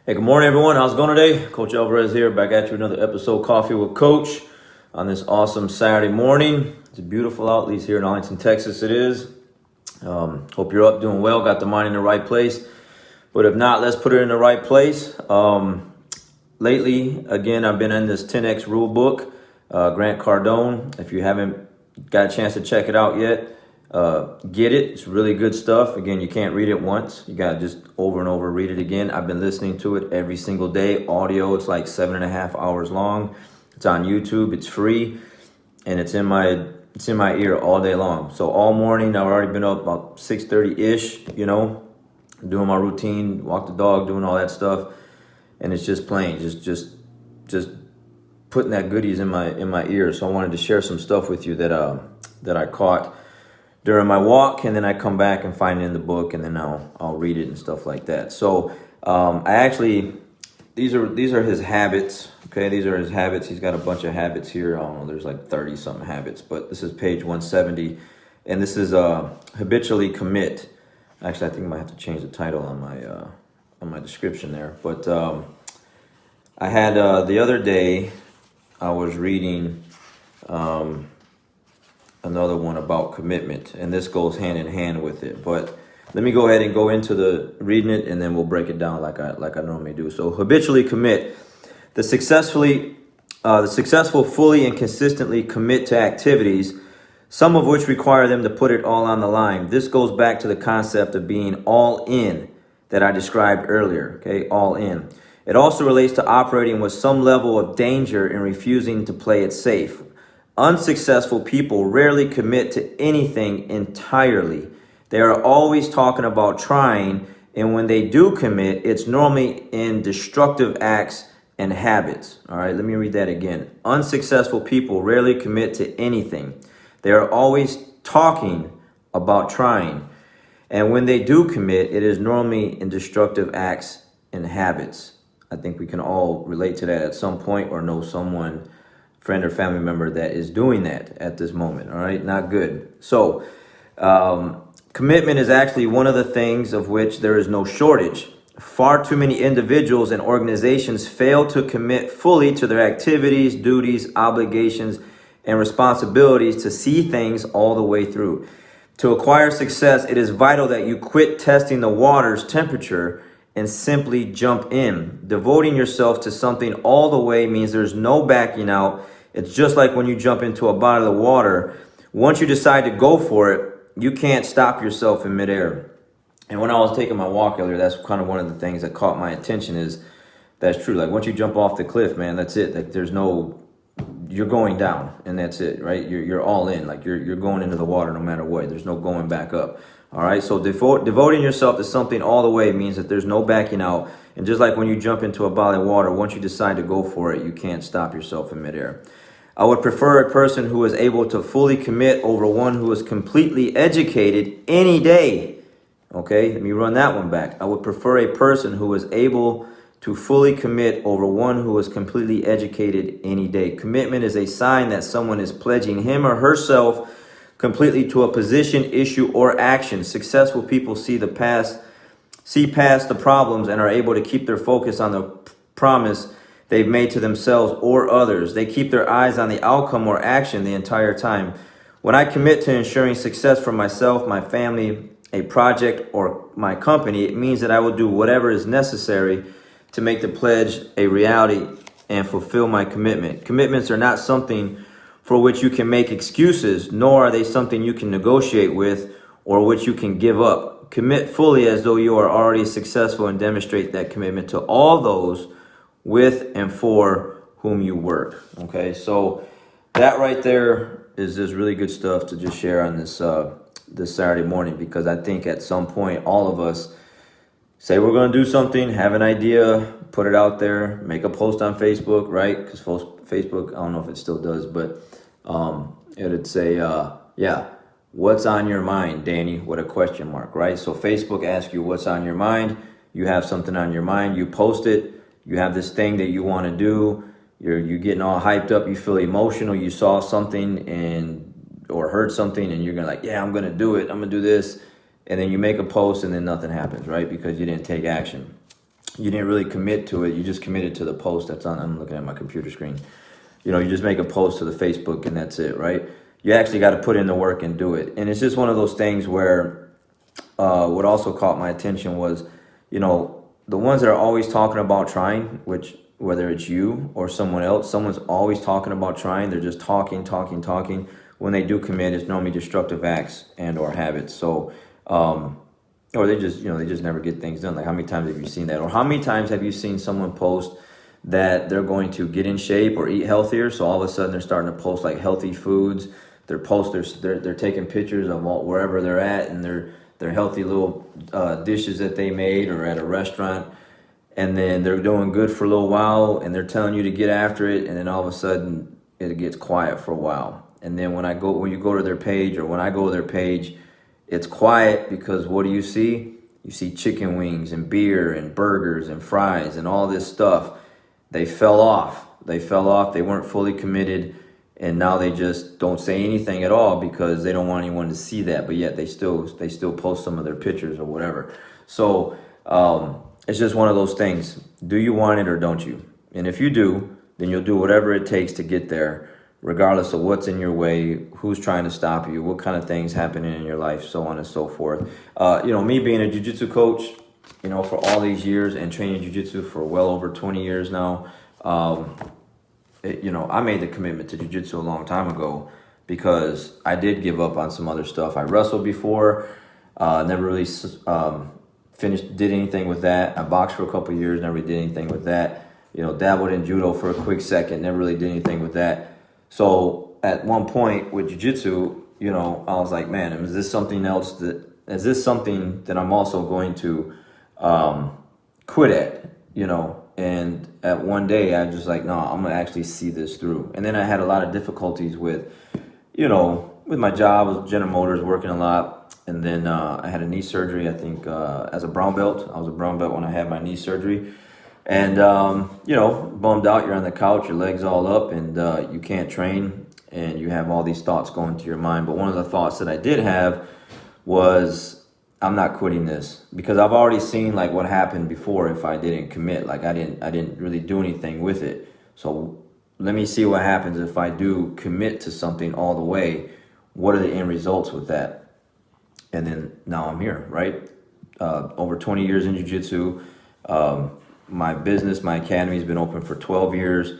Hey, good morning, everyone. How's it going today? Coach Alvarez here, back at you another episode, Coffee with Coach, on this awesome Saturday morning. It's beautiful out, at least here in Arlington, Texas it is. Hope you're up, doing well, got the mind in the right place. But if not, let's put it in the right place. Lately, again, I've been in this 10X rule book, Grant Cardone. If you haven't got a chance to check it out yet, get it. It's really good stuff. Again, you can't read it once. You got to just over and over read it again. I've been listening to it every single day. Audio, it's like 7.5 hours long. It's on YouTube. It's free. And it's in my ear all day long. So all morning, I've already been up about 6:30-ish, doing my routine, walk the dog, doing all that stuff. And it's just playing, just putting that goodies in my ear. So I wanted to share some stuff with you that I caught during my walk, and then I come back and find it in the book, and then I'll read it and stuff like that. So these are his habits. Okay, these are his habits. He's got a bunch of habits here. I don't know, there's like 30 something habits, but this is page 170, and this is Habitually Commit. Actually, I think I might have to change the title on my description there. But I had the other day I was reading another one about commitment, and this goes hand in hand with it. But let me go ahead and go into the reading it, and then we'll break it down like I normally do. So habitually commit. The successful fully and consistently commit to activities, some of which require them to put it all on the line. This goes back to the concept of being all in that I described earlier. Okay, all in. It also relates to operating with some level of danger and refusing to play it safe. Unsuccessful people rarely commit to anything entirely. They are always talking about trying, and when they do commit, it's normally in destructive acts and habits. All right, let me read that again. Unsuccessful people rarely commit to anything. They are always talking about trying, and when they do commit, it is normally in destructive acts and habits. I think we can all relate to that at some point, or know someone, friend or family member, that is doing that at this moment. All right, not good. So commitment is actually one of the things of which there is no shortage. Far too many individuals and organizations fail to commit fully to their activities, duties, obligations, and responsibilities to see things all the way through. To acquire success, it is vital that you quit testing the water's temperature and simply jump in. Devoting yourself to something all the way means there's no backing out. It's just like when you jump into a bottle of water. Once you decide to go for it, you can't stop yourself in midair. And when I was taking my walk earlier, that's kind of one of the things that caught my attention. Is that's true. Like once you jump off the cliff, man, that's it. Like you're going down, and that's it, right? You're all in. Like you're going into the water no matter what. There's no going back up. All right. So devoting yourself to something all the way means that there's no backing out. And just like when you jump into a bottle of water, once you decide to go for it, you can't stop yourself in midair. I would prefer a person who is able to fully commit over one who is completely educated any day. Okay, let me run that one back. I would prefer a person who is able to fully commit over one who is completely educated any day. Commitment is a sign that someone is pledging him or herself completely to a position, issue, or action. Successful people see past the problems and are able to keep their focus on the promise they've made to themselves or others. They keep their eyes on the outcome or action the entire time. When I commit to ensuring success for myself, my family, a project, or my company, it means that I will do whatever is necessary to make the pledge a reality and fulfill my commitment. Commitments are not something for which you can make excuses, nor are they something you can negotiate with or which you can give up. Commit fully as though you are already successful and demonstrate that commitment to all those with and for whom you work. Okay, so that right there is just really good stuff to just share on this Saturday morning, because I think at some point all of us say we're going to do something, have an idea, put it out there, make a post on Facebook, right? Because Facebook, I don't know if it still does, but it'd say, what's on your mind, Danny? With a question mark, right? So Facebook asks you what's on your mind. You have something on your mind, you post it. You have this thing that you want to do. You're getting all hyped up. You feel emotional. You saw something or heard something, and you're gonna I'm gonna do it. I'm gonna do this, and then you make a post, and then nothing happens, right? Because you didn't take action. you didn't really commit to it. You just committed to the post that's on. I'm looking at my computer screen. You know, you just make a post to the Facebook and that's it, right? You actually got to put in the work and do it. And it's just one of those things where what also caught my attention was, you know, the ones that are always talking about trying, which whether it's you or someone else, someone's always talking about trying. They're just talking. When they do commit, it's normally destructive acts and or habits. So, or they just, you know, they just never get things done. Like, how many times have you seen that? Or how many times have you seen someone post that they're going to get in shape or eat healthier? So all of a sudden they're starting to post like healthy foods. They're taking pictures of wherever they're at and their healthy little dishes that they made or at a restaurant. And then they're doing good for a little while and they're telling you to get after it. And then all of a sudden it gets quiet for a while. And then when you go to their page, or when I go to their page, it's quiet because what do you see? You see chicken wings and beer and burgers and fries and all this stuff. They fell off. They weren't fully committed. And now they just don't say anything at all because they don't want anyone to see that. But yet they still post some of their pictures or whatever. So it's just one of those things. Do you want it or don't you? And if you do, then you'll do whatever it takes to get there, regardless of what's in your way, who's trying to stop you, what kind of things happening in your life, so on and so forth. You know, me being a jiu-jitsu coach, you know, for all these years and training jiu-jitsu for well over 20 years now, you know, I made the commitment to jiu-jitsu a long time ago because I did give up on some other stuff. I wrestled before, never really did anything with that. I boxed for a couple of years, never really did anything with that. You know, dabbled in judo for a quick second, never really did anything with that. So at one point with jiu-jitsu, you know, I was like, man, is this something that I'm also going to quit at, you know? And at one day I just like, no, I'm gonna actually see this through. And then I had a lot of difficulties with, you know, with my job with General Motors, working a lot. And then I had a knee surgery, I think, as a brown belt. I was a brown belt when I had my knee surgery. And, you know, bummed out, you're on the couch, your legs all up, and you can't train, and you have all these thoughts going to your mind. But one of the thoughts that I did have was, I'm not quitting this, because I've already seen like what happened before if I didn't commit. Like I didn't really do anything with it. So let me see what happens if I do commit to something all the way. What are the end results with that? And then now I'm here, right? Over 20 years in jiu-jitsu. My business, my academy has been open for 12 years,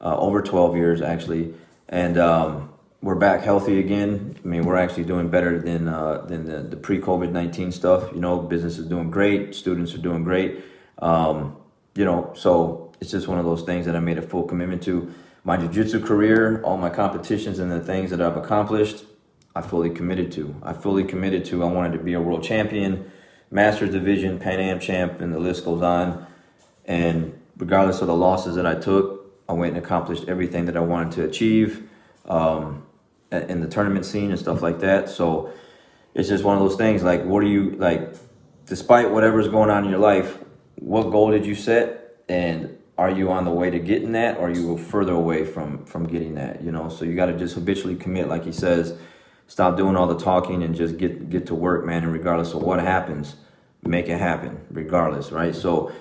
over 12 years actually. And we're back healthy again. I mean, we're actually doing better than the pre-COVID-19 stuff. You know, business is doing great. Students are doing great. You know, so it's just one of those things that I made a full commitment to. My jiu-jitsu career, all my competitions and the things that I've accomplished, I fully committed to. I wanted to be a world champion, Masters Division, Pan Am champ, and the list goes on. And regardless of the losses that I took, I went and accomplished everything that I wanted to achieve in the tournament scene and stuff like that. So it's just one of those things, like, what are you, like, despite whatever's going on in your life, what goal did you set? And are you on the way to getting that, or are you further away from getting that, you know? So you got to just habitually commit, like he says. Stop doing all the talking and just get to work, man. And regardless of what happens, make it happen regardless, right? So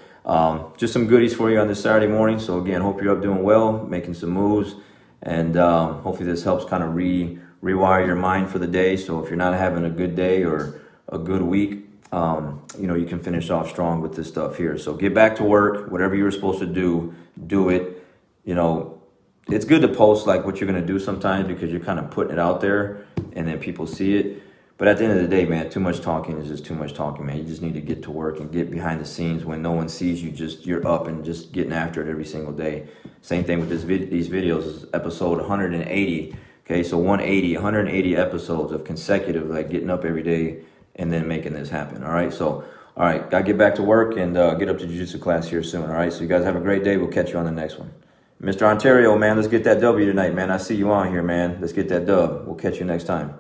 just some goodies for you on this Saturday morning. So again, hope you're up doing well, making some moves, and hopefully this helps kind of rewire your mind for the day. So if you're not having a good day or a good week, you know, you can finish off strong with this stuff here. So get back to work. Whatever you were supposed to do it. You know, it's good to post like what you're going to do sometimes, because you're kind of putting it out there and then people see it. But at the end of the day, man, too much talking is just too much talking, man. You just need to get to work and get behind the scenes when no one sees you. You're up and just getting after it every single day. Same thing with these videos. This is episode 180. Okay, so 180 episodes of consecutive, like, getting up every day and then making this happen. All right, so all right, gotta get back to work and get up to jiu-jitsu class here soon. All right, so you guys have a great day. We'll catch you on the next one. Mr. Ontario, man, let's get that W tonight, man. I see you on here, man. Let's get that dub. We'll catch you next time.